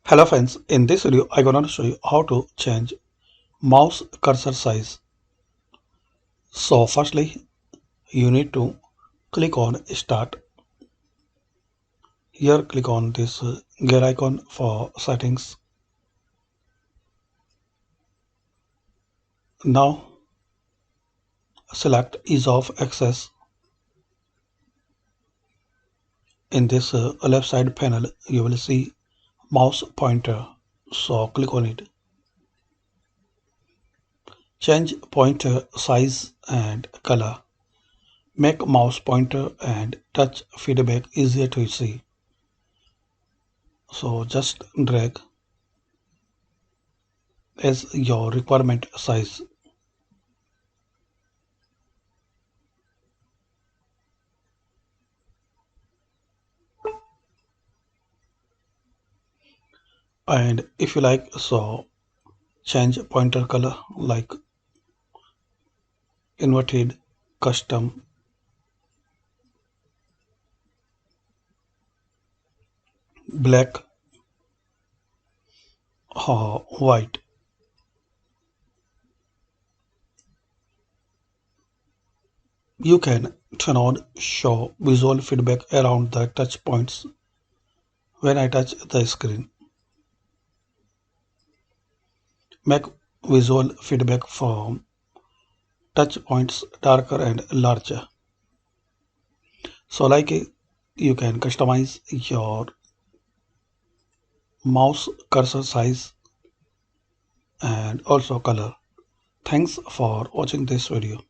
Hello friends, in this video I'm gonna show you how to change mouse cursor size. So firstly you need to click on start. Here click on this gear icon for settings. Now select ease of access. In this left side panel you will see mouse pointer. So click on it. Change pointer size and color. Make mouse pointer and touch feedback easier to see. So just drag as your requirement size. And if you like, so change pointer color like inverted, custom, black or white. You can turn on show visual feedback around the touch points when I touch the screen. Make visual feedback from touch points darker and larger. So like you can customize your mouse cursor size and also color. Thanks for watching this video.